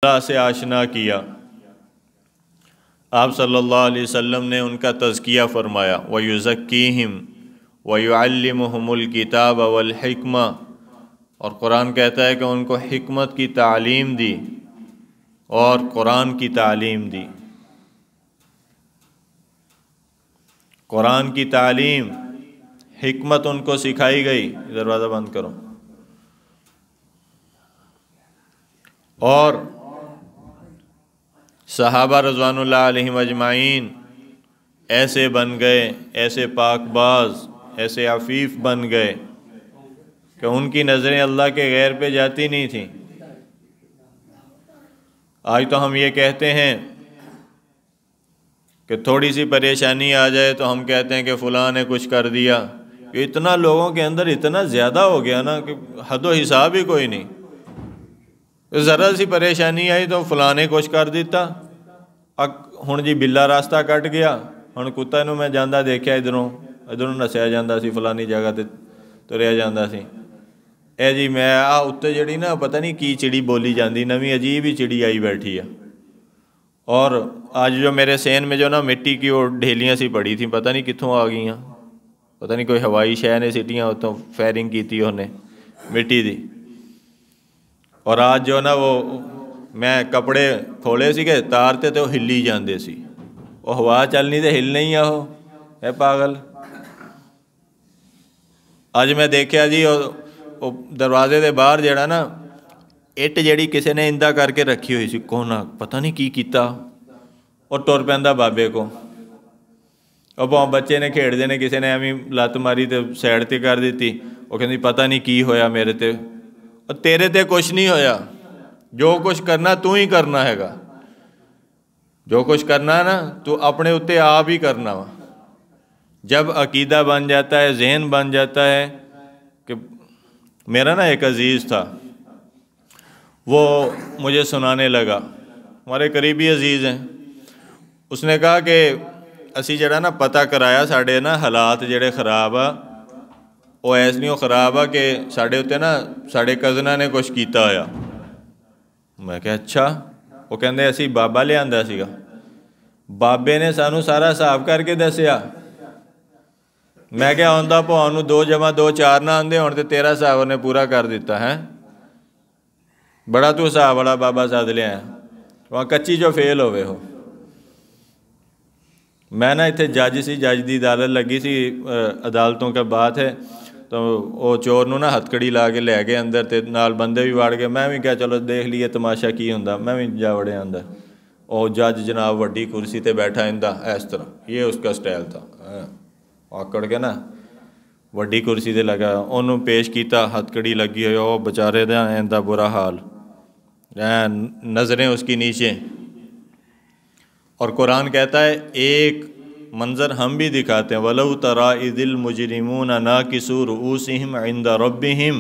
اللہ سے آشنا کیا۔ آپ صلی اللہ علیہ وسلم نے ان کا تزکیہ فرمایا، وَيُزَكِّيهِمْ وَيُعَلِّمُهُمُ الْكِتَابَ وَالْحِكْمَةَ، اور قرآن کہتا ہے کہ ان کو حکمت کی تعلیم دی اور قرآن کی تعلیم دی۔ قرآن کی تعلیم، حکمت ان کو سکھائی گئی۔ دروازہ بند کرو۔ اور صحابہ رضوان اللہ علیہم اجمعین ایسے بن گئے، ایسے پاک باز، ایسے عفیف بن گئے کہ ان کی نظریں اللہ کے غیر پہ جاتی نہیں تھیں۔ آج تو ہم یہ کہتے ہیں کہ تھوڑی سی پریشانی آ جائے تو ہم کہتے ہیں کہ فلاں نے کچھ کر دیا، کہ اتنا لوگوں کے اندر اتنا زیادہ ہو گیا نا کہ حد و حساب ہی کوئی نہیں۔ ذرا سی پریشانی آئی تو فلاں نے کچھ کر دیتا۔ ہن جی بلا راستہ کٹ گیا، ہن کتا نو میں جاندہ دیکھیا ادھروں نسیا جاندہ سی، فلانی جگہ تے تریا جاندہ سی۔ اے جی میں اتنے جڑی نا پتہ نہیں کی چڑی بولی جاندی، نویں عجیب ہی چڑی آئی بیٹھی ہے۔ اور آج جو میرے سین میں جو نا مٹی کی وہ ڈھیلیاں سی پڑی تھیں، پتہ نہیں کتھوں آ گئیاں، پتہ نہیں کوئی ہوائی شے نے سٹیاں اتوں فائرنگ کیتی انہیں مٹی دی۔ اور آج جو نا وہ میں کپڑے کھولے سی کہ تار تے وہ ہلی جاندے سی، وہ ہوا چلنی تے ہلنے ہی آہو، اے پاگل۔ اج میں دیکھیا جی وہ دروازے دے باہر جڑا نا اٹ جڑی کسے نے اندہ کر کے رکھی ہوئی سی، کونا پتہ نہیں کی کیتا، اور ٹر پیندا بابے کو۔ اور بہت بچے نے کھیڑ دے نے کسے نے ایویں لت ماری تے سائڈ تے کر دیتی، وہ کہندی پتہ نہیں کی ہویا میرے تے، اور تیرے تے کچھ نہیں ہویا، جو کچھ کرنا تو ہی کرنا ہے گا، جو کچھ کرنا ہے نا تو اپنے اتے آپ ہی کرنا وا۔ جب عقیدہ بن جاتا ہے، ذہن بن جاتا ہے کہ میرا نا ایک عزیز تھا، وہ مجھے سنانے لگا، ہمارے قریبی عزیز ہیں، اس نے کہا کہ اسی جڑا نا پتہ کرایا ساڑھے نا حالات جڑے خراب آ، وہ ایس نہیں خراب آ کہ ساڑھے ہوتے نا ساڑھے کزنہ نے کچھ کیتا ہویا۔ میں کہا اچھا، وہ کہندے اسی بابا لے آندہ سی گا، بابے نے سانو سارا حساب کر کے دسیا۔ میں کہا آندہ پوانو 2 + 2 4 نہ آندے ہون تے تیرا حساب نے پورا کر دیتا ہے، بڑا تو حساب والا بابا ساتھ لے آیا، وہاں کچی جو فیل ہوئے ہو۔ میں نا اتنے جج سی، جج دی عدالت لگی سی، عدالتوں کا بات ہے، تو وہ چور نو نا ہتھ کڑی لا کے لے گئے اندر تے نال بندے بھی واڑ گئے۔ میں بھی کہا چلو دیکھ لیے تماشا کی ہوندا، میں بھی جا وڑے اندر۔ وہ جج جناب وڈی کرسی تے بیٹھا اندہ اس طرح، یہ اس کا سٹائل تھا، آکڑ کے نا وڈی کرسی تے لگا، انہوں پیش کیتا، ہتھ کڑی لگی ہوئی، وہ بچارے دا اندہ برا حال، نظریں اس کی نیچے۔ اور قرآن کہتا ہے ایک منظر ہم بھی دکھاتے ہیں، وَلَوْ تَرَىٰ إِذِ الْمُجْرِمُونَ نَاكِسُو رُؤُوسِهِمْ عِنْدَ رَبِّهِمْ،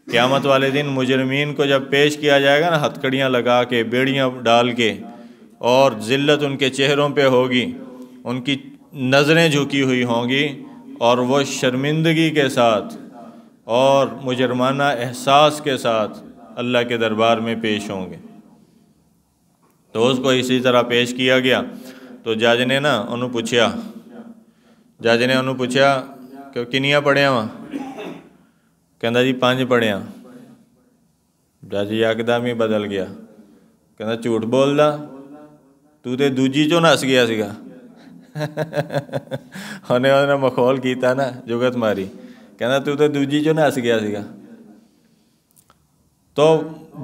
قیامت والے دن مجرمین کو جب پیش کیا جائے گا نا ہتھ کڑیاں لگا کے، بیڑیاں ڈال کے، اور ذلت ان کے چہروں پہ ہوگی، ان کی نظریں جھکی ہوئی ہوں گی، اور وہ شرمندگی کے ساتھ اور مجرمانہ احساس کے ساتھ اللہ کے دربار میں پیش ہوں گے۔ تو اس کو اسی طرح پیش کیا گیا۔ تو جج نے نا انہوں پوچھا کہ کنیاں پڑھیاں وہاں؟ کہندا جی 5 پڑھیاں۔ جج یکدم ہی بدل گیا، کہندا جھوٹ بول دا، تو تے دوجی چوں نس گیا سی گا۔ انہیں مخول کیتا نا، جگت ماری، کہندا تو تے دوجی چوں نس گیا سی گا۔ تو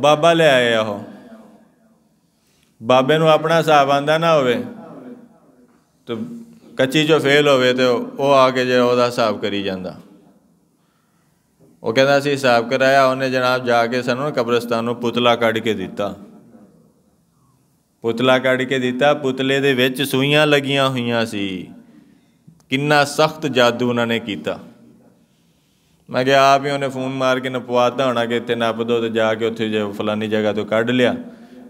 بابا لے آیا ہو، بابے نو اپنا حساب آندہ نہ ہوئے تو کچی جو فیل ہوئے تو وہ آکے جو دا حساب کری جاندہ۔ وہ کہتا سی حساب کرایا، انہیں جناب جا کے سنو قبرستانوں پتلا کڑ کے دیتا، پتلا کڑ کے دیتا، پتلے دے وچ سوئیاں لگیاں ہوئیاں سی، کننا سخت جادو انہوں نے کیتا۔ میں کہا آپ ہی انہیں فون مار کے نپواتا ہونا کہ اتنے نپ دو، تو جا کے اتنے جو فلانی جگہ تو کڑ لیا،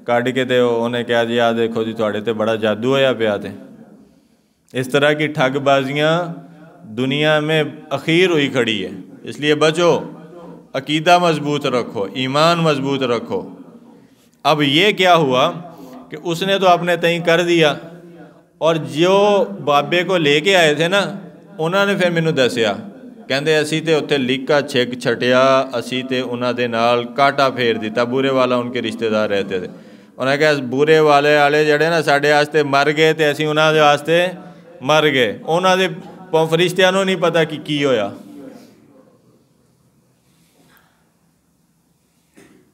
کڑ کے تے انہیں کہا جی آ دیکھو جی تھوڑے تے بڑا جادو ہویا پیا تے۔ اس طرح کی ٹھگ بازیاں دنیا میں اخیر ہوئی کھڑی ہے، اس لیے بچو، عقیدہ مضبوط رکھو، ایمان مضبوط رکھو، اب یہ کیا ہوا کہ اس نے تو اپنے تئیں کر دیا، اور جو بابے کو لے کے آئے تھے نا انہوں نے پھر مینوں دسیا، کہندے اسی تے اتنے لیکا چھک چھٹیا، اسی تے انہاں دے نال کاٹا پھیر دیتا۔ بورے والا ان کے رشتہ دار رہتے تھے، انہوں نے کہا بورے والے جڑے نا ساڈے واسطے مر گئے تے اسی انہاں دے واسطے مر گئے۔ انہاں دے فرشتیاں نوں نہیں پتہ کہ کی ہویا۔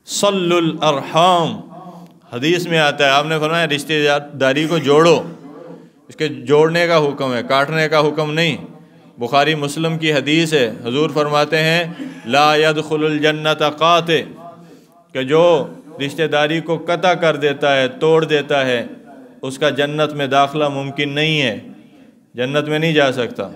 صلوا الارحام، حدیث میں آتا ہے، آپ نے فرمایا رشتہ داری کو جوڑو، اس کے جوڑنے کا حکم ہے، کاٹنے کا حکم نہیں۔ بخاری مسلم کی حدیث ہے، حضور فرماتے ہیں لا يدخل الجنت قاطع، کہ جو رشتہ داری کو قطع کر دیتا ہے، توڑ دیتا ہے، اس کا جنت میں داخلہ ممکن نہیں ہے، جنت میں نہیں جا سکتا۔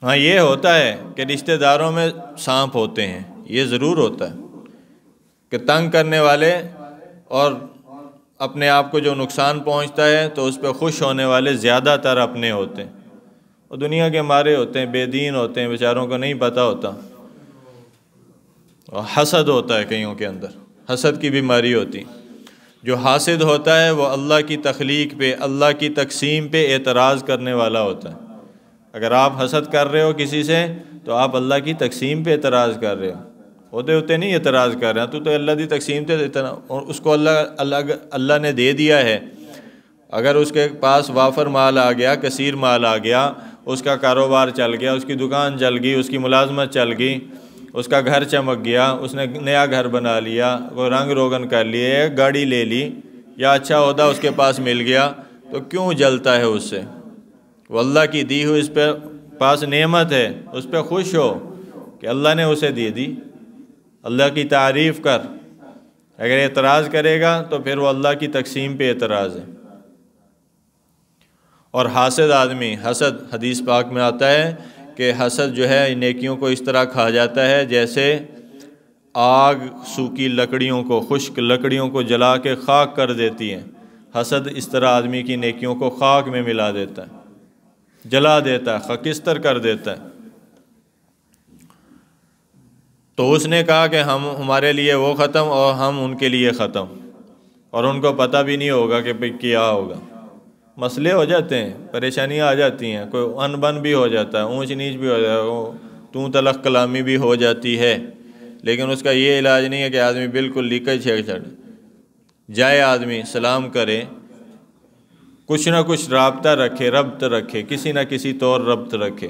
ہاں یہ ہوتا ہے کہ رشتہ داروں میں سانپ ہوتے ہیں، یہ ضرور ہوتا ہے کہ تنگ کرنے والے اور اپنے آپ کو جو نقصان پہنچتا ہے تو اس پہ خوش ہونے والے زیادہ تر اپنے ہوتے ہیں، اور دنیا کے مارے ہوتے ہیں، بے دین ہوتے ہیں، بیچاروں کو نہیں پتہ ہوتا۔ اور حسد ہوتا ہے کئیوں کے اندر، حسد کی بیماری ہوتی۔ جو حاسد ہوتا ہے وہ اللہ کی تخلیق پہ، اللہ کی تقسیم پہ اعتراض کرنے والا ہوتا ہے۔ اگر آپ حسد کر رہے ہو کسی سے تو آپ اللہ کی تقسیم پہ اعتراض کر رہے ہو، ہوتے نہیں اعتراض کر رہے ہیں، تو اللہ دی تقسیم تے اور اس کو اللہ نے دے دیا ہے۔ اگر اس کے پاس وافر مال آ گیا، کثیر مال آ گیا، اس کا کاروبار چل گیا، اس کی دکان چل گئی، اس کی ملازمت چل گئی، اس کا گھر چمک گیا، اس نے نیا گھر بنا لیا، کوئی رنگ روغن کر لیے، گاڑی لے لی، یا اچھا عہدہ اس کے پاس مل گیا، تو کیوں جلتا ہے اس سے؟ وہ اللہ کی دی ہوئی اس پہ پاس نعمت ہے، اس پہ خوش ہو کہ اللہ نے اسے دے دی، اللہ کی تعریف کر۔ اگر اعتراض کرے گا تو پھر وہ اللہ کی تقسیم پہ اعتراض ہے۔ اور حاسد آدمی، حسد حدیث پاک میں آتا ہے کہ حسد جو ہے نیکیوں کو اس طرح کھا جاتا ہے جیسے آگ سوکھی لکڑیوں کو، خشک لکڑیوں کو جلا کے خاک کر دیتی ہے۔ حسد اس طرح آدمی کی نیکیوں کو خاک میں ملا دیتا ہے، جلا دیتا ہے، خاکستر کر دیتا ہے۔ تو اس نے کہا کہ ہمارے لیے وہ ختم اور ہم ان کے لیے ختم، اور ان کو پتہ بھی نہیں ہوگا کہ کیا ہوگا۔ مسئلے ہو جاتے ہیں، پریشانیاں آ جاتی ہیں، کوئی ان بن بھی ہو جاتا ہے، اونچ نیچ بھی ہو جاتا ہے، تو تلخ کلامی بھی ہو جاتی ہے، لیکن اس کا یہ علاج نہیں ہے کہ آدمی بالکل لیکج چھڑ جائے، آدمی سلام کرے، کچھ نہ کچھ رابطہ رکھے، ربط رکھے، کسی نہ کسی طور ربط رکھے۔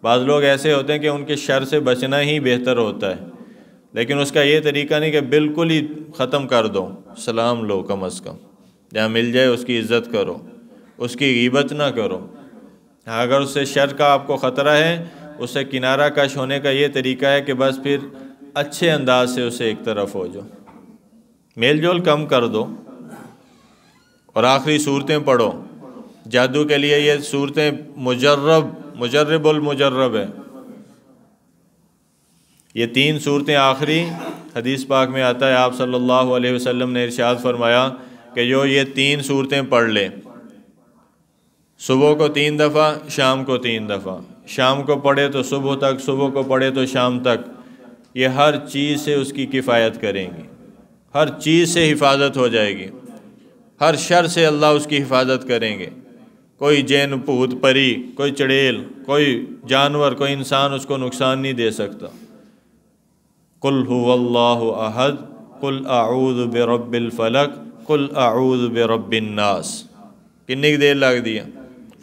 بعض لوگ ایسے ہوتے ہیں کہ ان کے شر سے بچنا ہی بہتر ہوتا ہے، لیکن اس کا یہ طریقہ نہیں کہ بالکل ہی ختم کر دو، سلام لو، کم از کم جہاں مل جائے اس کی عزت کرو، اس کی غیبت نہ کرو۔ اگر اس سے شر کا آپ کو خطرہ ہے، اس سے کنارہ کش ہونے کا یہ طریقہ ہے کہ بس پھر اچھے انداز سے اسے ایک طرف ہو جاؤ، میل جول کم کر دو، اور آخری صورتیں پڑھو۔ جادو کے لیے یہ صورتیں مجرب المجرب ہے۔ یہ 3 صورتیں آخری، حدیث پاک میں آتا ہے آپ صلی اللہ علیہ وسلم نے ارشاد فرمایا کہ جو یہ 3 صورتیں پڑھ لے، صبح کو 3 دفعہ، شام کو 3 دفعہ، شام کو پڑھے تو صبح تک، صبح کو پڑھے تو شام تک، یہ ہر چیز سے اس کی کفایت کریں گی، ہر چیز سے حفاظت ہو جائے گی، ہر شر سے اللہ اس کی حفاظت کریں گے۔ کوئی جین، بھوت، پری، کوئی چڑیل، کوئی جانور، کوئی انسان اس کو نقصان نہیں دے سکتا۔ قل هو اللہ احد، قل اعوذ برب الفلق، قل اعوذ برب الناس۔ کتنی دیر لگ دیا؟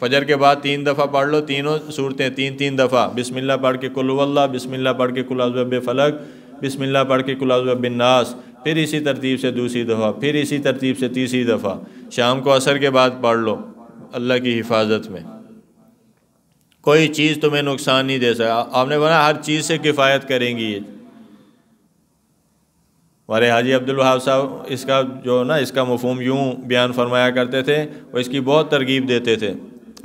فجر کے بعد 3 دفعہ پڑھ لو، تینوں صورتیں 3 دفعہ، بسم اللہ پڑھ کے قل هو اللہ، بسم اللہ پڑھ کے قل اعوذ برب الفلق، بسم اللہ پڑھ کے قل اعوذ برب الناس، پھر اسی ترتیب سے دوسری دفعہ، پھر اسی ترتیب سے تیسری دفعہ، شام کو عصر کے بعد پڑھ لو، اللہ کی حفاظت میں۔ کوئی چیز تمہیں نقصان نہیں دے سکتا۔ آپ نے بنا ہر چیز سے کفایت کریں گی۔ یہ ہمارے حاجی عبدالوہاب صاحب اس کا مفہوم یوں بیان فرمایا کرتے تھے، وہ اس کی بہت ترغیب دیتے تھے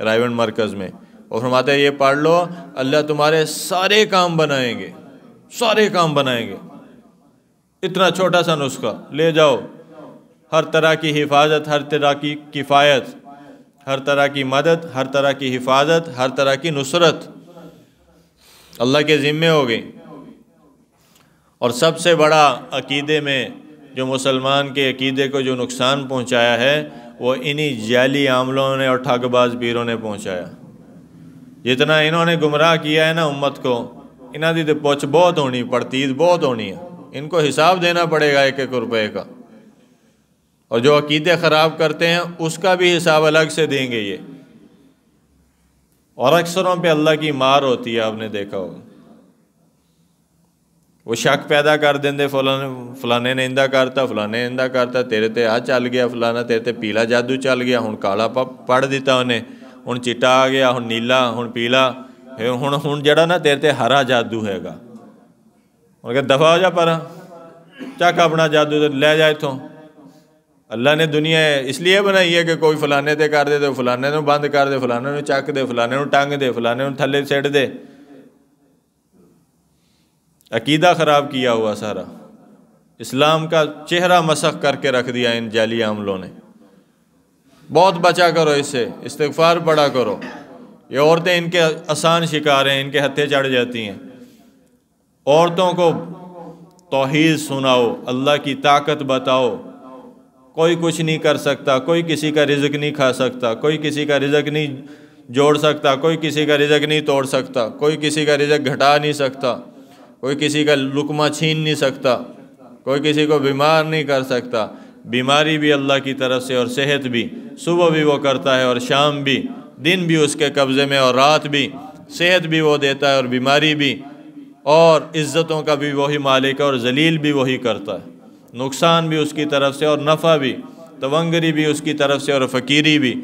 رائیونڈ مرکز میں، اور فرماتے ہیں یہ پڑھ لو، اللہ تمہارے سارے کام بنائیں گے، سارے کام بنائیں گے۔ اتنا چھوٹا سا نسخہ لے جاؤ، ہر طرح کی حفاظت، ہر طرح کی کفایت، ہر طرح کی مدد، ہر طرح کی حفاظت، ہر طرح کی نصرت اللہ کے ذمے ہو گئی۔ اور سب سے بڑا عقیدے میں جو مسلمان کے عقیدے کو جو نقصان پہنچایا ہے وہ انہی جعلی عاملوں نے اور ٹھگ باز پیروں نے پہنچایا۔ جتنا انہوں نے گمراہ کیا ہے نا امت کو، انہاں دی تے پوچھ بہت ہونی، پڑتیز بہت ہونی ہے، ان کو حساب دینا پڑے گا 1-1 روپے کا، اور جو عقیدے خراب کرتے ہیں اس کا بھی حساب الگ سے دیں گے یہ۔ اور اکثروں پہ اللہ کی مار ہوتی ہے، آپ نے دیکھا ہوگا، وہ شک پیدا کر دیں دے فلانے نے اندہ کرتا، فلانے نے اندہ کرتا، تیرے تے آ چل گیا، فلانا تیرے تے پیلا جادو چل گیا، ہن کالا پڑھ دیتا انہیں، ہن چٹا آ گیا، ہن نیلا، ہن پیلا، ہن جڑا نا تیرے تے ہرا جادو ہے گا۔ انہوں نے کہا دفع ہو جا پرا، چک اپنا جادو لے جائے تھوں۔ اللہ نے دنیا اس لیے بنائی ہے کہ کوئی فلانے تے کر دے تو فلانے نے بند کر دے، فلانے نے چک دے، فلانے نے ٹنگ دے، فلانے نے تھلے سٹ دے۔ عقیدہ خراب کیا ہوا سارا، اسلام کا چہرہ مسخ کر کے رکھ دیا ان جعلی عاملوں نے۔ بہت بچا کرو اس سے، استغفار پڑھا کرو۔ یہ عورتیں ان کے آسان شکار ہیں، ان کے ہتھے چڑھ جاتی ہیں۔ عورتوں کو توحید سناؤ، اللہ کی طاقت بتاؤ۔ کوئی کچھ نہیں کر سکتا، کوئی کسی کا رزق نہیں کھا سکتا، کوئی کسی کا رزق نہیں جوڑ سکتا، کوئی کسی کا رزق نہیں توڑ سکتا، کوئی کسی کا رزق گھٹا نہیں سکتا، کوئی کسی کا لقمہ چھین نہیں سکتا، کوئی کسی کو بیمار نہیں کر سکتا۔ بیماری بھی اللہ کی طرف سے اور صحت بھی، صبح بھی وہ کرتا ہے اور شام بھی، دن بھی اس کے قبضے میں اور رات بھی، صحت بھی وہ دیتا ہے اور بیماری بھی، اور عزتوں کا بھی وہی مالک ہے اور ذلیل بھی وہی کرتا ہے۔ نقصان بھی اس کی طرف سے اور نفع بھی، تونگری بھی اس کی طرف سے اور فقیری بھی،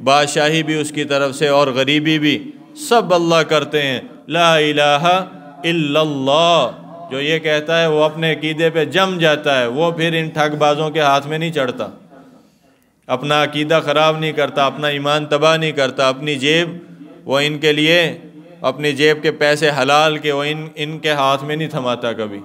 بادشاہی بھی اس کی طرف سے اور غریبی بھی، سب اللہ کرتے ہیں۔ لا الہ الا اللہ جو یہ کہتا ہے وہ اپنے عقیدے پہ جم جاتا ہے، وہ پھر ان ٹھگ بازوں کے ہاتھ میں نہیں چڑھتا، اپنا عقیدہ خراب نہیں کرتا، اپنا ایمان تباہ نہیں کرتا، اپنی جیب وہ ان کے لیے، اپنی جیب کے پیسے حلال کے وہ ان کے ہاتھ میں نہیں تھماتا کبھی۔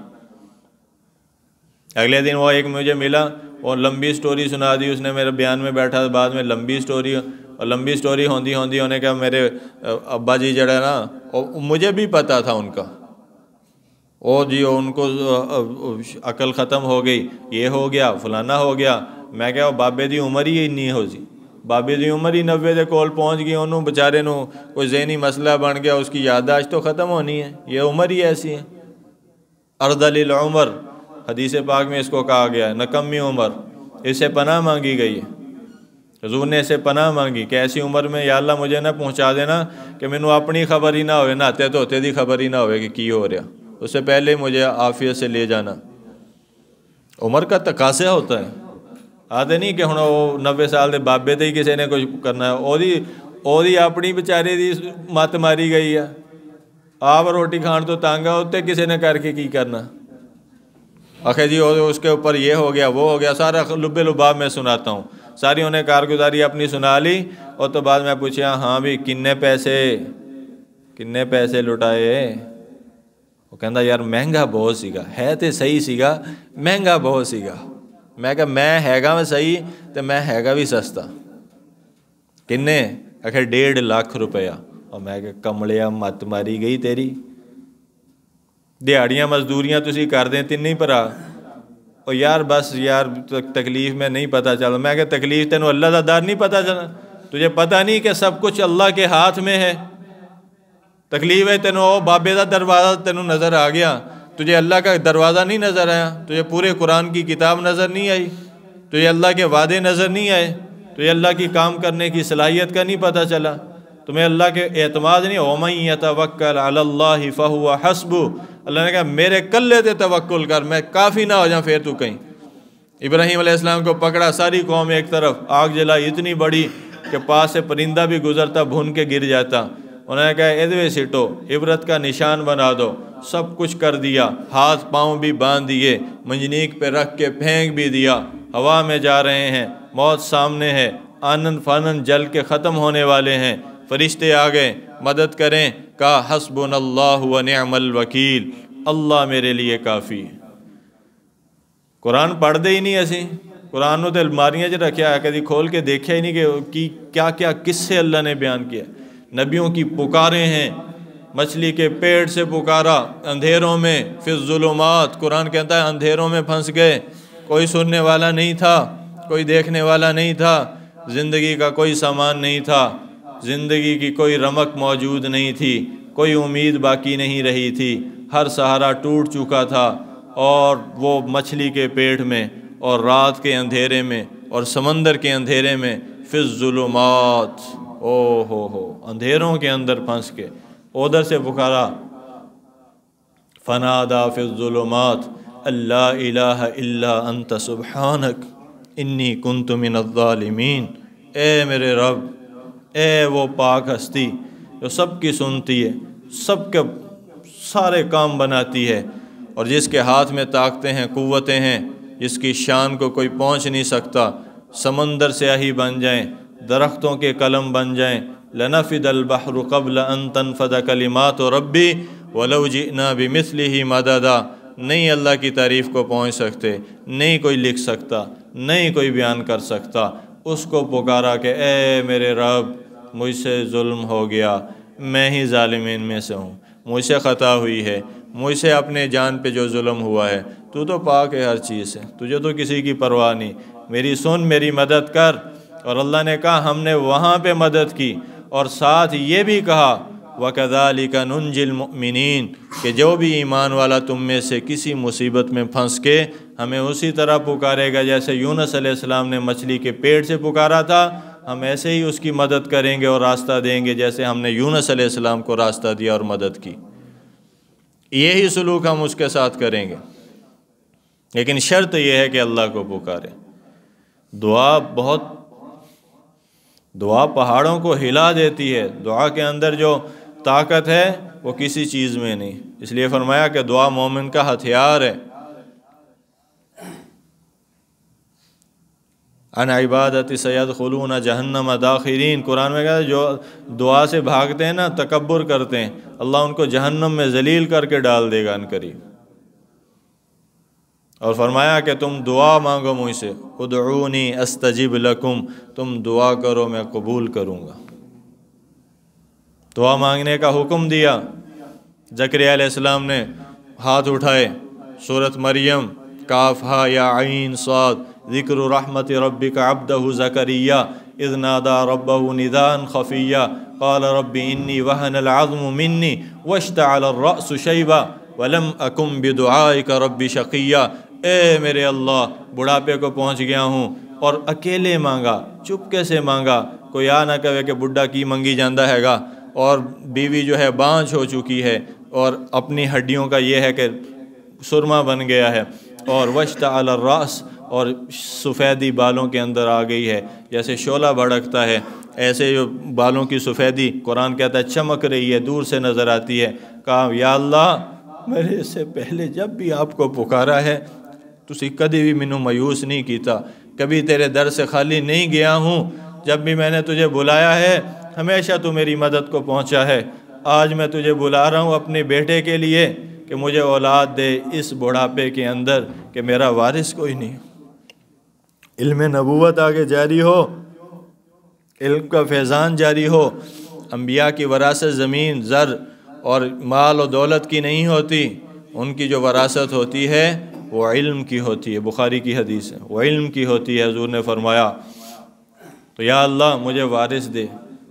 اگلے دن وہ ایک مجھے ملا، وہ لمبی سٹوری سنا دی اس نے، میرے بیان میں بیٹھا تھا، بعد میں لمبی سٹوری، اور لمبی سٹوری ہوندی انہوں نے کہا میرے ابا جی جڑا نا، مجھے بھی پتا تھا ان کا، او جی ان کو عقل ختم ہو گئی، یہ ہو گیا، فلانا ہو گیا۔ میں کہا بابے دی عمر ہی نہیں ہو جی، بابے دی عمر ہی 90 دے کول پہنچ گئی، انہوں بچارے نو کوئی ذہنی مسئلہ بن گیا، اس کی یادداشت تو ختم ہونی ہے، یہ عمر ہی ایسی ہے۔ ارذل العمر حدیث پاک میں اس کو کہا گیا ہے، نکمی عمر، اس سے پناہ مانگی گئی ہے۔ حضور نے اسے پناہ مانگی کہ ایسی عمر میں یا اللہ مجھے نہ پہنچا دینا کہ میں نے اپنی خبر ہی نہ ہوئے، نہاتے دھوتے دی خبر ہی نہ ہوئے کہ کی ہو رہا، اس سے پہلے مجھے عافیت سے لے جانا۔ عمر کا تقاضا ہوتا ہے، آدھے نہیں کہ ہن وہ 90 سال دے بابے تے ہی کسی نے کچھ کرنا ہے، اوہدی اپنی بیچارے دی مت ماری گئی ہے، آپ روٹی کھان تو تنگ ہے، اتنے کسی نے کر کے کی کرنا۔ آخر جی اس کے اوپر یہ ہو گیا وہ ہو گیا، سارا لبے لباب میں سناتا ہوں، ساری انہیں کارگزاری اپنی سنا لی، اور تو بعد میں پوچھا ہاں بھی کنے پیسے لٹائے؟ وہ کہندا یار مہنگا بہت سیگا، ہے تے صحیح سیگا، مہنگا بہت سیگا۔ میں کہا میں ہیگا میں صحیح تے میں ہیگا بھی سستا، کنے؟ آخر 1.5 لاکھ روپیہ۔ اور میں کہا کملیا مت ماری گئی تیری، دیہڑیاں مزدوریاں تسی کر دیں تینوں بھرا، اور یار بس یار تکلیف میں نہیں پتہ چلا۔ میں کہ تکلیف تینوں اللہ دا در نہیں پتہ چلا، تجھے پتہ نہیں کہ سب کچھ اللہ کے ہاتھ میں ہے؟ تکلیف ہے تینوں او بابے دا دروازہ تینوں نظر آ گیا، تجھے اللہ کا دروازہ نہیں نظر آیا، تجھے پورے قرآن کی کتاب نظر نہیں آئی، تجھے اللہ کے وعدے نظر نہیں آئے، تجھے اللہ کی کام کرنے کی صلاحیت کا نہیں پتہ چلا، تمہیں اللہ کے اعتماد نہیں۔ وَمَن يَتَوَكَّلْ عَلَى اللَّهِ فَهُوَ حَسْبُهُ، اللہ نے کہا میرے کلے تے توکل کر، میں کافی نہ ہو جاؤں پھر تو کہیں۔ ابراہیم علیہ السلام کو پکڑا، ساری قوم ایک طرف، آگ جلائی اتنی بڑی کہ پاس سے پرندہ بھی گزرتا بھون کے گر جاتا۔ انہوں نے کہا ادوے سٹو، عبرت کا نشان بنا دو، سب کچھ کر دیا، ہاتھ پاؤں بھی باندھ دیے، منجنیک پہ رکھ کے پھینک بھی دیا، ہوا میں جا رہے ہیں، موت سامنے ہے، آنن فانن جل کے ختم ہونے والے ہیں، فرشتے آ گئے مدد کریں، کہا حسبنا اللہ ونعم الوکیل، اللہ میرے لیے کافی ہے۔ قرآن پڑھ دے ہی نہیں ایسی، قرآن تے الماریاں چ رکھیا ہے، کبھی کھول کے دیکھا ہی نہیں کہ کیا کیا کس سے اللہ نے بیان کیا۔ نبیوں کی پکاریں ہیں، مچھلی کے پیٹ سے پکارا، اندھیروں میں فی الظلمات، قرآن کہتا ہے اندھیروں میں پھنس گئے، کوئی سننے والا نہیں تھا، کوئی دیکھنے والا نہیں تھا، زندگی کا کوئی سامان نہیں تھا، زندگی کی کوئی رمق موجود نہیں تھی، کوئی امید باقی نہیں رہی تھی، ہر سہارا ٹوٹ چکا تھا، اور وہ مچھلی کے پیٹ میں اور رات کے اندھیرے میں اور سمندر کے اندھیرے میں، فی الظلمات، ہو اندھیروں کے اندر پھنس کے ادھر سے پکارا، فنادا فی الظلمات اللہ الہ الا انت سبحانک انی کنت من الظالمین۔ اے میرے رب، اے وہ پاک ہستی جو سب کی سنتی ہے، سب کے سارے کام بناتی ہے، اور جس کے ہاتھ میں طاقتیں ہیں، قوتیں ہیں، جس کی شان کو کوئی پہنچ نہیں سکتا، سمندر سیاہی بن جائیں، درختوں کے قلم بن جائیں، لنفد البحر قبل ان تنفد کلمات ربی ولو جئنا بمثلہ مددا۔ نہیں اللہ کی تعریف کو پہنچ سکتے، نہیں کوئی لکھ سکتا، نہیں کوئی بیان کر سکتا۔ اس کو پکارا کہ اے میرے رب، مجھ سے ظلم ہو گیا، میں ہی ظالمین میں سے ہوں، مجھ سے خطا ہوئی ہے، مجھ سے اپنے جان پہ جو ظلم ہوا ہے، تو پاک ہے ہر چیز سے، تجھے تو کسی کی پرواہ نہیں، میری سن، میری مدد کر۔ اور اللہ نے کہا ہم نے وہاں پہ مدد کی، اور ساتھ یہ بھی کہا وَكَذَلِكَ نُنْجِي الْمُؤْمِنِينَ کہ جو بھی ایمان والا تم میں سے کسی مصیبت میں پھنس کے ہمیں اسی طرح پکارے گا جیسے یونس علیہ السلام نے مچھلی کے پیٹ سے پکارا تھا، ہم ایسے ہی اس کی مدد کریں گے اور راستہ دیں گے جیسے ہم نے یونس علیہ السلام کو راستہ دیا اور مدد کی۔ یہی سلوک ہم اس کے ساتھ کریں گے، لیکن شرط یہ ہے کہ اللہ کو پکاریں۔ دعا پہاڑوں کو ہلا دیتی ہے، دعا کے اندر جو طاقت ہے وہ کسی چیز میں نہیں، اس لیے فرمایا کہ دعا مومن کا ہتھیار ہے۔ ان عبادت سیدخلون جہنم داخرین، قرآن میں کہا ہے جو دعا سے بھاگتے ہیں نا، تکبر کرتے ہیں، اللہ ان کو جہنم میں ذلیل کر کے ڈال دے گا ان قریب۔ اور فرمایا کہ تم دعا مانگو مجھ سے، ادعونی استجب لکم، تم دعا کرو میں قبول کروں گا۔ دعا مانگنے کا حکم دیا، زکریا علیہ السلام نے ہاتھ اٹھائے، سورۃ مریم، کاف ہا یا عین صاد، ذکر رحمت ربک عبدہ زکریا اذ نادى ربه نداء خفیا قال رب انی وہن العظم منی واشتعل الرأس شیبا ولم اکن بدعائک رب شقیا۔ اے میرے اللہ، بڑھاپے کو پہنچ گیا ہوں اور اکیلے مانگا، چپکے سے مانگا، کوئی آ نہ کہے کہ بڈھا کی منگی جاندہ ہے گا، اور بیوی جو ہے بانجھ ہو چکی ہے اور اپنی ہڈیوں کا یہ ہے کہ سرما بن گیا ہے، اور واشتعل الرأس، اور سفیدی بالوں کے اندر آ گئی ہے، جیسے شعلہ بھڑکتا ہے ایسے جو بالوں کی سفیدی قرآن کہتا ہے چمک رہی ہے، دور سے نظر آتی ہے۔ کہا یا اللہ، میرے سے پہلے جب بھی آپ کو پکارا ہے تسی کدی بھی مینوں مایوس نہیں کیتا، کبھی تیرے در سے خالی نہیں گیا ہوں، جب بھی میں نے تجھے بلایا ہے ہمیشہ تو میری مدد کو پہنچا ہے۔ آج میں تجھے بلا رہا ہوں اپنے بیٹے کے لیے کہ مجھے اولاد دے اس بڑھاپے کے اندر کہ میرا وارث کوئی نہیں، علم نبوت آگے جاری ہو، علم کا فیضان جاری ہو۔ انبیاء کی وراثت زمین، زر اور مال و دولت کی نہیں ہوتی، ان کی جو وراثت ہوتی ہے وہ علم کی ہوتی ہے، بخاری کی حدیث ہے، وہ علم کی ہوتی ہے۔ حضور نے فرمایا تو یا اللہ مجھے وارث دے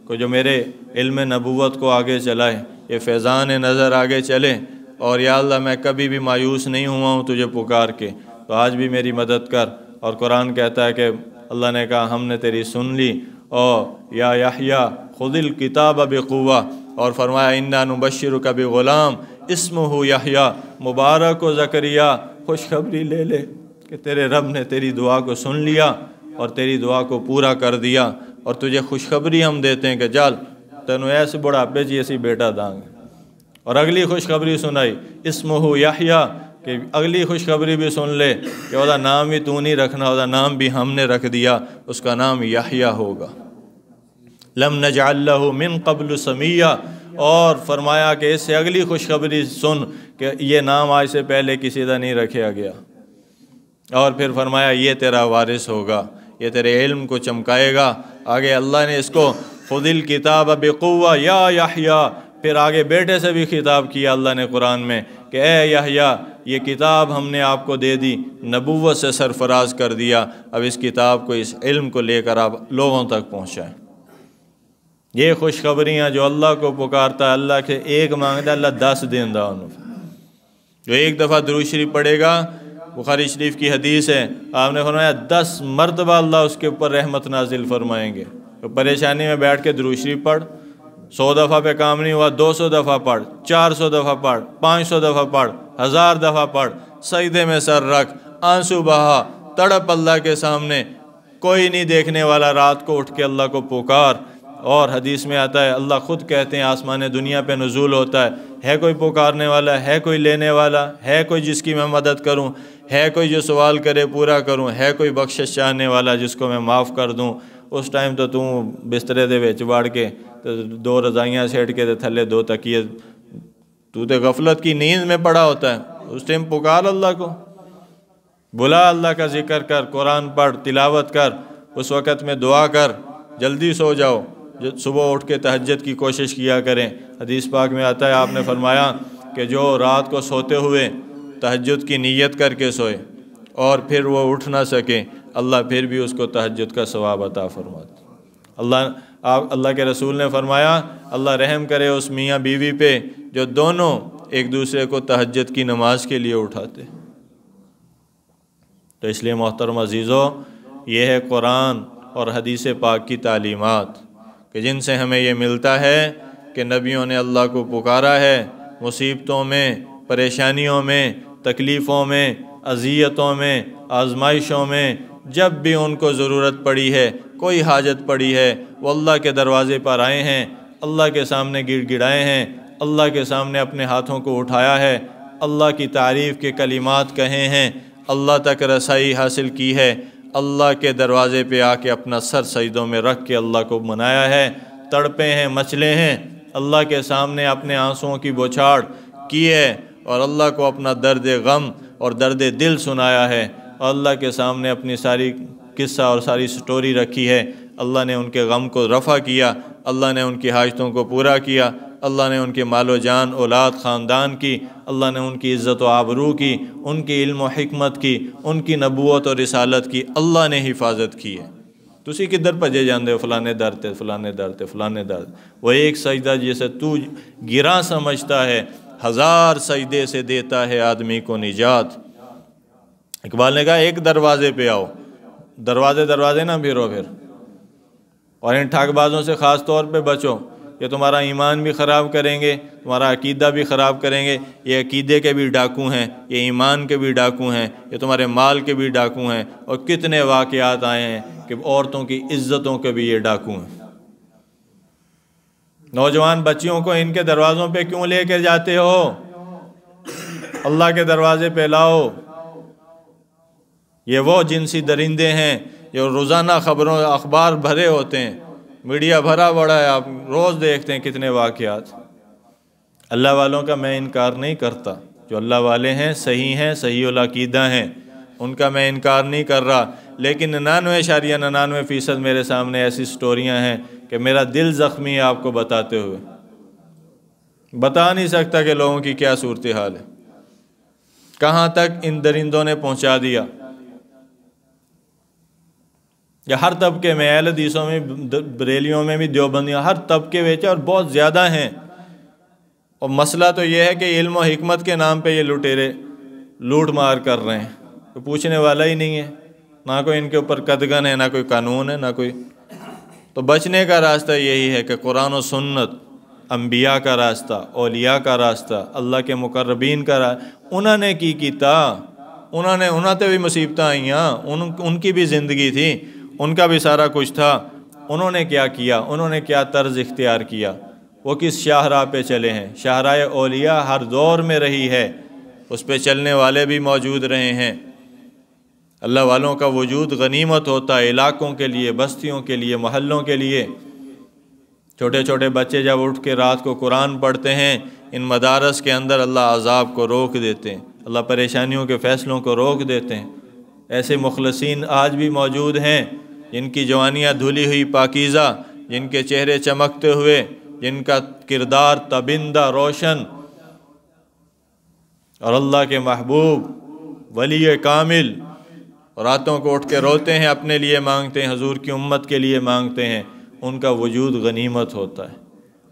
کہ جو میرے علم نبوت کو آگے چلائے، یہ فیضان نظر آگے چلے، اور یا اللہ میں کبھی بھی مایوس نہیں ہوا ہوں تجھے پکار کے، تو آج بھی میری مدد کر۔ اور قرآن کہتا ہے کہ اللہ نے کہا ہم نے تیری سن لی، اور یا یحییٰ خذ الکتاب بقوہ، اور فرمایا انا نبشرک بغلام اسمہ یحییٰ، مبارک و زکریا، خوشخبری لے لے کہ تیرے رب نے تیری دعا کو سن لیا اور تیری دعا کو پورا کر دیا، اور تجھے خوشخبری ہم دیتے ہیں کہ جال تینوں ایسے بڑھاپے جی اسی بیٹا داں گے۔ اور اگلی خوشخبری سنائی اسمہ یحییٰ، کہ اگلی خوشخبری بھی سن لے کہ وہ نام بھی تو نہیں رکھنا، وہ نام بھی ہم نے رکھ دیا، اس کا نام یحییٰ ہوگا۔ لم نجعل لہ من قبل سمیہ، اور فرمایا کہ اس سے اگلی خوشخبری سن کہ یہ نام آج سے پہلے کسی کا نہیں رکھا گیا، اور پھر فرمایا یہ تیرا وارث ہوگا، یہ تیرے علم کو چمکائے گا۔ آگے اللہ نے اس کو خذ الکتاب بقوہ یا یحییٰ، پھر آگے بیٹے سے بھی خطاب کیا اللہ نے قرآن میں کہ اے یحییٰ یہ کتاب ہم نے آپ کو دے دی، نبوت سے سرفراز کر دیا، اب اس کتاب کو، اس علم کو لے کر آپ لوگوں تک پہنچائیں۔ یہ خوشخبریاں جو اللہ کو پکارتا ہے، اللہ کے ایک مانگتا ہے، اللہ 10 دیندہ انہوں۔ جو ایک دفعہ درود شریف پڑھے گا، بخاری شریف کی حدیث ہے، آپ نے فرمایا 10 مرتبہ اللہ اس کے اوپر رحمت نازل فرمائیں گے۔ تو پریشانی میں بیٹھ کے درود شریف پڑھ، 100 دفعہ پہ کام نہیں ہوا، 200 دفعہ پڑھ، 400 دفعہ پڑھ، 500 دفعہ پڑھ، 1000 دفعہ پڑھ، سجدے میں سر رکھ، آنسو بہا، تڑپ اللہ کے سامنے، کوئی نہیں دیکھنے والا، رات کو اٹھ کے اللہ کو پکار۔ اور حدیث میں آتا ہے، اللہ خود کہتے ہیں آسمان دنیا پہ نزول ہوتا ہے کوئی پکارنے والا، ہے کوئی لینے والا، ہے کوئی جس کی میں مدد کروں، ہے کوئی جو سوال کرے پورا کروں، ہے کوئی بخشش چاہنے والا جس کو میں معاف کر دوں۔ اس ٹائم تو بسترے دے وچ وڑ کے 2 رضائیاں سیٹ کے تھلے 2 تکیے، تو تے غفلت کی نیند میں پڑا ہوتا ہے، اس ٹائم پکار اللہ کو، بلا اللہ کا ذکر کر، قرآن پڑھ، تلاوت کر، اس وقت میں دعا کر، جلدی سو جاؤ، صبح اٹھ کے تہجد کی کوشش کیا کریں۔ حدیث پاک میں آتا ہے، آپ نے فرمایا کہ جو رات کو سوتے ہوئے تہجد کی نیت کر کے سوئے اور پھر وہ اٹھ نہ سکے، اللہ پھر بھی اس کو تہجد کا ثواب عطا فرماتا۔ اللہ کے رسول نے فرمایا، اللہ رحم کرے اس میاں بیوی پہ جو دونوں ایک دوسرے کو تہجد کی نماز کے لیے اٹھاتے۔ تو اس لیے محترم عزیزو، یہ ہے قرآن اور حدیث پاک کی تعلیمات کہ جن سے ہمیں یہ ملتا ہے کہ نبیوں نے اللہ کو پکارا ہے، مصیبتوں میں، پریشانیوں میں، تکلیفوں میں، اذیتوں میں، آزمائشوں میں، جب بھی ان کو ضرورت پڑی ہے، کوئی حاجت پڑی ہے، وہ اللہ کے دروازے پر آئے ہیں، اللہ کے سامنے گڑ گڑائے ہیں، اللہ کے سامنے اپنے ہاتھوں کو اٹھایا ہے، اللہ کی تعریف کے کلمات کہے ہیں، اللہ تک رسائی حاصل کی ہے، اللہ کے دروازے پہ آ کے اپنا سر سجدوں میں رکھ کے اللہ کو منایا ہے، تڑپے ہیں، مچلے ہیں، اللہ کے سامنے اپنے آنسوؤں کی بوچھاڑ کی ہے اور اللہ کو اپنا درد غم اور درد دل سنایا ہے، اور اللہ کے سامنے اپنی ساری قصہ اور ساری سٹوری رکھی ہے۔ اللہ نے ان کے غم کو رفع کیا، اللہ نے ان کی حاجتوں کو پورا کیا، اللہ نے ان کے مال و جان، اولاد، خاندان کی، اللہ نے ان کی عزت و آبرو کی، ان کی علم و حکمت کی، ان کی نبوت اور رسالت کی اللہ نے حفاظت کی ہے۔ تسی کدھر بھجے جاندے ہو، فلانے در تے، فلانے در تے، فلانے در تے۔ وہ ایک سجدہ جسے تو گراں سمجھتا ہے، 1000 سجدے سے دیتا ہے آدمی کو نجات۔ اقبال نے کہا ایک دروازے پہ آؤ، دروازے نہ پھرو پھر، اور ان ٹھاک بازوں سے خاص طور پہ بچو، یہ تمہارا ایمان بھی خراب کریں گے، تمہارا عقیدہ بھی خراب کریں گے، یہ عقیدے کے بھی ڈاکو ہیں، یہ ایمان کے بھی ڈاکو ہیں، یہ تمہارے مال کے بھی ڈاکو ہیں، اور کتنے واقعات آئے ہیں کہ عورتوں کی عزتوں کے بھی یہ ڈاکو ہیں۔ نوجوان بچیوں کو ان کے دروازوں پہ کیوں لے کے جاتے ہو؟ اللہ کے دروازے پہ لاؤ۔ یہ وہ جنسی درندے ہیں جو روزانہ خبروں اخبار بھرے ہوتے ہیں، میڈیا بھرا بڑا ہے، آپ روز دیکھتے ہیں کتنے واقعات۔ اللہ والوں کا میں انکار نہیں کرتا، جو اللہ والے ہیں، صحیح العقیدہ ہیں، ان کا میں انکار نہیں کر رہا، لیکن 99.99% میرے سامنے ایسی سٹوریاں ہیں کہ میرا دل زخمی ہے آپ کو بتاتے ہوئے، بتا نہیں سکتا کہ لوگوں کی کیا صورتحال ہے، کہاں تک ان درندوں نے پہنچا دیا۔ یا ہر طبقے میں، اہل حدیثوں میں، بریلیوں میں بھی، دیوبندیوں، ہر طبقے میں، اور بہت زیادہ ہیں۔ اور مسئلہ تو یہ ہے کہ علم و حکمت کے نام پہ یہ لٹیرے لوٹ مار کر رہے ہیں، کوئی پوچھنے والا ہی نہیں ہے، نہ کوئی ان کے اوپر قدغن ہے، نہ کوئی قانون ہے، نہ کوئی۔ تو بچنے کا راستہ یہی ہے کہ قرآن و سنت، انبیاء کا راستہ، اولیاء کا راستہ، اللہ کے مقربین کا راستہ۔ انہوں نے کی کیتا، انہوں تے بھی مصیبتیں آئیاں، ان کی بھی زندگی تھی، ان کا بھی سارا کچھ تھا، انہوں نے کیا کیا، انہوں نے کیا طرز اختیار کیا، وہ کس شاہراہ پہ چلے ہیں۔ شاہراہ اولیاء ہر دور میں رہی ہے، اس پہ چلنے والے بھی موجود رہے ہیں۔ اللہ والوں کا وجود غنیمت ہوتا ہے، علاقوں کے لیے، بستیوں کے لیے، محلوں کے لیے۔ چھوٹے چھوٹے بچے جب اٹھ کے رات کو قرآن پڑھتے ہیں، ان مدارس کے اندر اللہ عذاب کو روک دیتے ہیں، اللہ پریشانیوں کے فیصلوں کو روک دیتے ہیں۔ ایسے مخلصین آج بھی موجود ہیں جن کی جوانیاں دھلی ہوئی پاکیزہ، جن کے چہرے چمکتے ہوئے، جن کا کردار تابندہ روشن، اور اللہ کے محبوب ولی کامل راتوں کو اٹھ کے روتے ہیں، اپنے لیے مانگتے ہیں، حضور کی امت کے لیے مانگتے ہیں، ان کا وجود غنیمت ہوتا ہے۔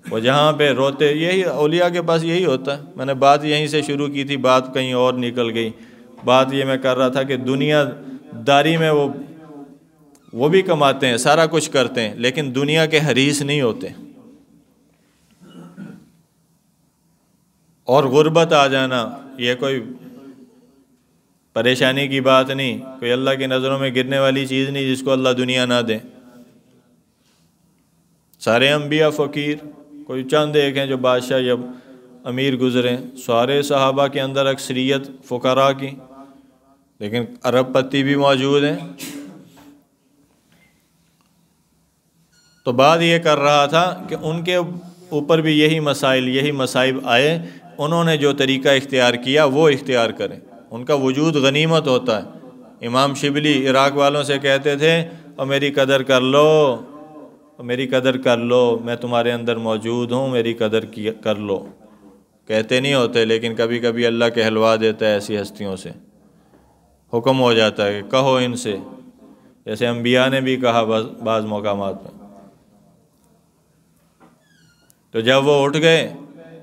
وہ جہاں پہ روتے، یہی اولیاء کے پاس یہی ہوتا ہے۔ میں نے بات یہیں سے شروع کی تھی، بات کہیں اور نکل گئی۔ بات یہ میں کر رہا تھا کہ دنیا داری میں وہ بھی کماتے ہیں، سارا کچھ کرتے ہیں، لیکن دنیا کے حریص نہیں ہوتے۔ اور غربت آ جانا یہ کوئی پریشانی کی بات نہیں، کوئی اللہ کی نظروں میں گرنے والی چیز نہیں جس کو اللہ دنیا نہ دے۔ سارے انبیاء فقیر، کوئی چند ایک ہیں جو بادشاہ یا امیر گزرے، سارے صحابہ کے اندر اکثریت فقراء کی، لیکن ارب پتی بھی موجود ہیں۔ تو بات یہ کر رہا تھا کہ ان کے اوپر بھی یہی مسائل، یہی مصائب آئے، انہوں نے جو طریقہ اختیار کیا وہ اختیار کریں، ان کا وجود غنیمت ہوتا ہے۔ امام شبلی عراق والوں سے کہتے تھے، اور میری قدر کر لو، میری قدر کر لو، میں تمہارے اندر موجود ہوں، میری قدر کر لو۔ کہتے نہیں ہوتے، لیکن کبھی کبھی اللہ کہلوا دیتا ہے ایسی ہستیوں سے، حکم ہو جاتا ہے کہ کہو ان سے، جیسے انبیاء نے بھی کہا بعض مقامات میں۔ تو جب وہ اٹھ گئے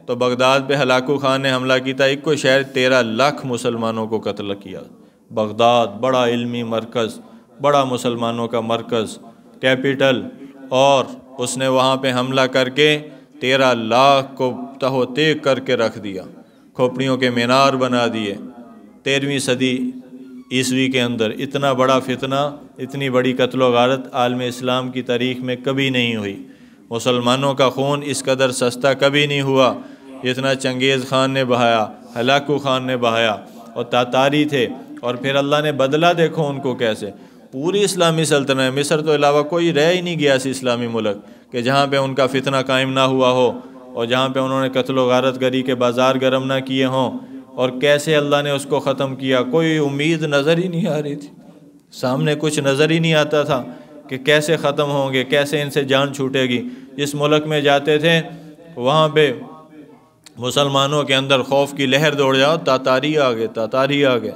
تو بغداد پہ ہلاکو خان نے حملہ کیا تھا، ایک کو شہر 13 لاکھ مسلمانوں کو قتل کیا۔ بغداد بڑا علمی مرکز، بڑا مسلمانوں کا مرکز، کیپٹل، اور اس نے وہاں پہ حملہ کر کے 13 لاکھ کو تہو تیگ کر کے رکھ دیا، کھوپڑیوں کے مینار بنا دیے۔ 13ویں صدی عیسوی کے اندر اتنا بڑا فتنہ، اتنی بڑی قتل و غارت عالم اسلام کی تاریخ میں کبھی نہیں ہوئی۔ مسلمانوں کا خون اس قدر سستا کبھی نہیں ہوا جتنا چنگیز خان نے بہایا، ہلاکو خان نے بہایا، اور تاتاری تھے۔ اور پھر اللہ نے بدلہ دیکھو ان کو کیسے، پوری اسلامی سلطنت، مصر تو علاوہ کوئی رہ ہی نہیں گیا ایسی اسلامی ملک کہ جہاں پہ ان کا فتنہ قائم نہ ہوا ہو، اور جہاں پہ انہوں نے قتل و غارت گری کے بازار گرم نہ کیے ہوں۔ اور کیسے اللہ نے اس کو ختم کیا، کوئی امید نظر ہی نہیں آ رہی تھی، سامنے کچھ نظر ہی نہیں آتا تھا کہ کیسے ختم ہوں گے، کیسے ان سے جان چھوٹے گی۔ جس ملک میں جاتے تھے وہاں پہ مسلمانوں کے اندر خوف کی لہر دوڑ جاؤ، تاتاری آ گئے، تاتاری آ گئے۔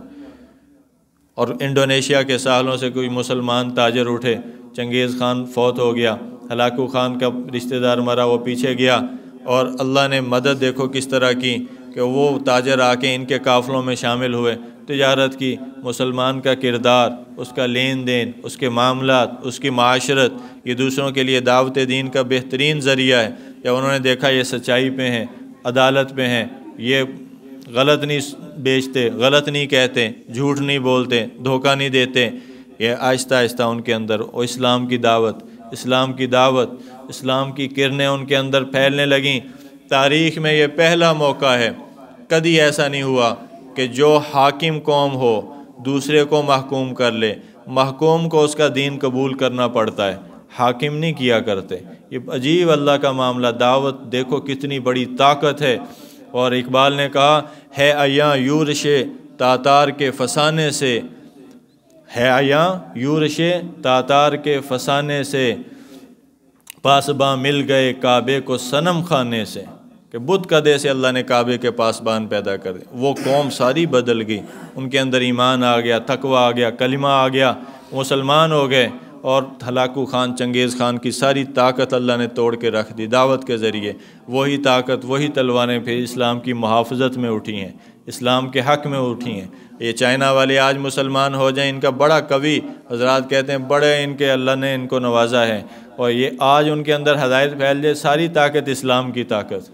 اور انڈونیشیا کے ساحلوں سے کوئی مسلمان تاجر اٹھے، چنگیز خان فوت ہو گیا، ہلاکو خان کا رشتہ دار مرا، وہ پیچھے گیا، اور اللہ نے مدد دیکھو کس طرح کی کہ وہ تاجر آ کے ان کے قافلوں میں شامل ہوئے، تجارت کی۔ مسلمان کا کردار، اس کا لین دین، اس کے معاملات، اس کی معاشرت، یہ دوسروں کے لیے دعوت دین کا بہترین ذریعہ ہے۔ جب انہوں نے دیکھا یہ سچائی پہ ہیں، عدالت پہ ہیں، یہ غلط نہیں بیچتے، غلط نہیں کہتے، جھوٹ نہیں بولتے، دھوکہ نہیں دیتے، یہ آہستہ آہستہ ان کے اندر وہ اسلام کی دعوت، اسلام کی دعوت، اسلام کی کرنیں ان کے اندر پھیلنے لگیں۔ تاریخ میں یہ پہلا موقع ہے، کبھی ایسا نہیں ہوا کہ جو حاکم قوم ہو دوسرے کو محکوم کر لے، محکوم کو اس کا دین قبول کرنا پڑتا ہے، حاکم نہیں کیا کرتے۔ یہ عجیب اللہ کا معاملہ، دعوت دیکھو کتنی بڑی طاقت ہے۔ اور اقبال نے کہا ہے ایاں یورش تاتار کے فسانے سے، ہے ایاں یورش تاتار کے فسانے سے، پاسباں مل گئے کعبے کو صنم خانے سے، کہ بت قدے سے اللہ نے کعبے کے پاسبان پیدا کر دے۔ وہ قوم ساری بدل گئی، ان کے اندر ایمان آ گیا، تقوی آ گیا، کلمہ آ گیا، مسلمان ہو گئے۔ اور ہلاکو خان، چنگیز خان کی ساری طاقت اللہ نے توڑ کے رکھ دی دعوت کے ذریعے۔ وہی طاقت، وہی تلواریں پھر اسلام کی محافظت میں اٹھی ہیں، اسلام کے حق میں اٹھی ہیں۔ یہ چائنا والے آج مسلمان ہو جائیں، ان کا بڑا قوی، حضرات کہتے ہیں بڑے ان کے اللہ نے ان کو نوازا ہے، اور یہ آج ان کے اندر ہدایت پھیل جائے، ساری طاقت اسلام کی طاقت۔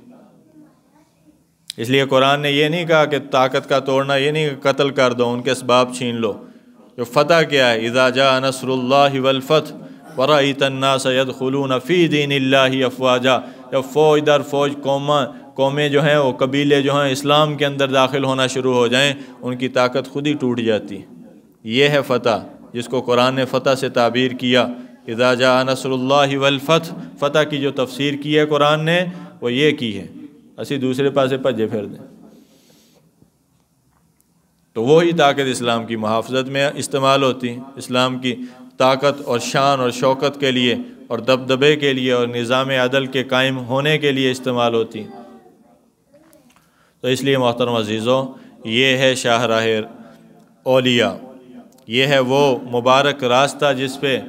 اس لیے قرآن نے یہ نہیں کہا کہ طاقت کا توڑنا، یہ نہیں کہ قتل کر دو، ان کے اسباب چھین لو۔ جو فتح کیا ہے، اذا جاء نصر اللہ والفتح ورأیت الناس يدخلون فی دین اللہ افواجا، جب فوج در فوج قومیں جو ہیں، وہ قبیلے جو ہیں اسلام کے اندر داخل ہونا شروع ہو جائیں، ان کی طاقت خود ہی ٹوٹ جاتی۔ یہ ہے فتح، جس کو قرآن نے فتح سے تعبیر کیا، اذا جاء نصر اللہ والفتح۔ فتح کی جو تفسیر کی ہے قرآن نے، وہ یہ کی ہے، اسی دوسرے پاسے بھجے پھر دیں۔ تو وہی طاقت اسلام کی محافظت میں استعمال ہوتی، اسلام کی طاقت اور شان اور شوکت کے لیے، اور دبدبے کے لیے، اور نظام عدل کے قائم ہونے کے لیے استعمال ہوتی۔ تو اس لیے محترم عزیزوں، یہ ہے شاہراہ اولیاء، یہ ہے وہ مبارک راستہ جس پہ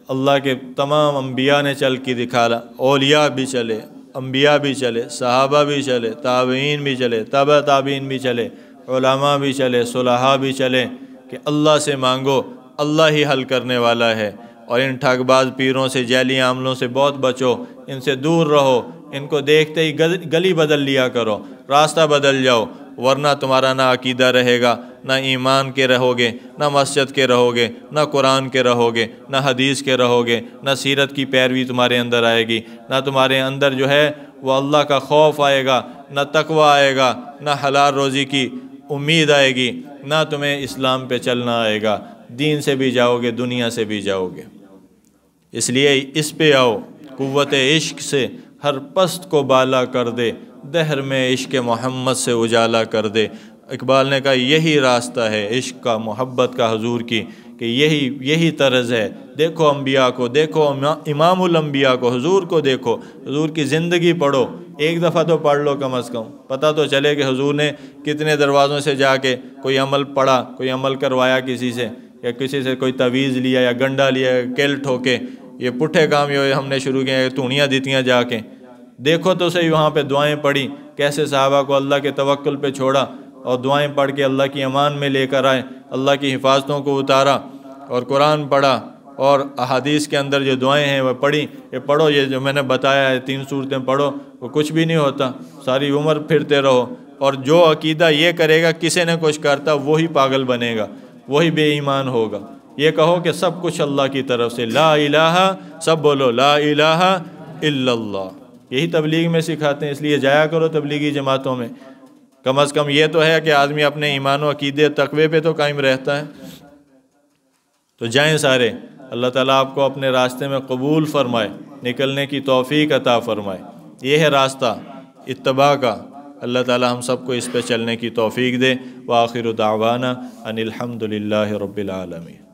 اللہ کے تمام انبیاء نے چل کے دکھایا، اولیاء بھی چلے، انبیاء بھی چلے، صحابہ بھی چلے، تابعین بھی چلے، تبع تابعین بھی چلے، علماء بھی چلے، صلحاء بھی چلے کہ اللہ سے مانگو، اللہ ہی حل کرنے والا ہے، اور ان ٹھگ باز پیروں سے، جعلی عاملوں سے بہت بچو، ان سے دور رہو، ان کو دیکھتے ہی گلی بدل لیا کرو، راستہ بدل جاؤ، ورنہ تمہارا نہ عقیدہ رہے گا، نہ ایمان کے رہو گے، نہ مسجد کے رہو گے، نہ قرآن کے رہو گے، نہ حدیث کے رہو گے، نہ سیرت کی پیروی تمہارے اندر آئے گی، نہ تمہارے اندر جو ہے وہ اللہ کا خوف آئے گا، نہ تقوی آئے گا، نہ حلال روزی کی امید آئے گی، نہ تمہیں اسلام پہ چلنا آئے گا، دین سے بھی جاؤ گے، دنیا سے بھی جاؤ گے۔ اس لیے اس پہ آؤ، قوت عشق سے ہر پست کو بالا کر دے، دہر میں عشق محمد سے اجالا کر دے۔ اقبال نے کہا یہی راستہ ہے عشق کا، محبت کا حضور کی، کہ یہی طرز ہے۔ دیکھو انبیاء کو، دیکھو امام الانبیاء کو، حضور کو دیکھو، حضور کی زندگی پڑھو، ایک دفعہ تو پڑھ لو کم از کم، پتہ تو چلے کہ حضور نے کتنے دروازوں سے جا کے کوئی عمل پڑھا، کوئی عمل کروایا کسی سے، یا کسی سے کوئی تعویذ لیا یا گنڈا لیا، کیل ٹھوکے، یہ پٹھے کام یہ ہم نے شروع کیے، تونیاں دیتیاں جا کے۔ دیکھو تو صحیح وہاں پہ دعائیں پڑھی، کیسے صحابہ کو اللہ کے توکل پہ چھوڑا اور دعائیں پڑھ کے اللہ کی امان میں لے کر آئے، اللہ کی حفاظتوں کو اتارا، اور قرآن پڑھا، اور احادیث کے اندر جو دعائیں ہیں وہ پڑھی، یہ پڑھو، یہ جو میں نے بتایا ہے 3 صورتیں پڑھو، وہ کچھ بھی نہیں ہوتا، ساری عمر پھرتے رہو، اور جو عقیدہ یہ کرے گا کسی نے کچھ کرتا وہی پاگل بنے گا، وہی بے ایمان ہوگا۔ یہ کہو کہ سب کچھ اللہ کی طرف سے، لا الہ، سب بولو لا الہ الا اللہ، یہی تبلیغ میں سکھاتے ہیں، اس لیے جایا کرو تبلیغی جماعتوں میں، کم از کم یہ تو ہے کہ آدمی اپنے ایمان و عقیدے تقوی پہ تو قائم رہتا ہے۔ تو جائیں سارے، اللہ تعالیٰ آپ کو اپنے راستے میں قبول فرمائے، نکلنے کی توفیق عطا فرمائے، یہ ہے راستہ اتباع کا۔ اللہ تعالیٰ ہم سب کو اس پہ چلنے کی توفیق دے۔ وآخر دعوانا ان الحمد للہ رب العالمین۔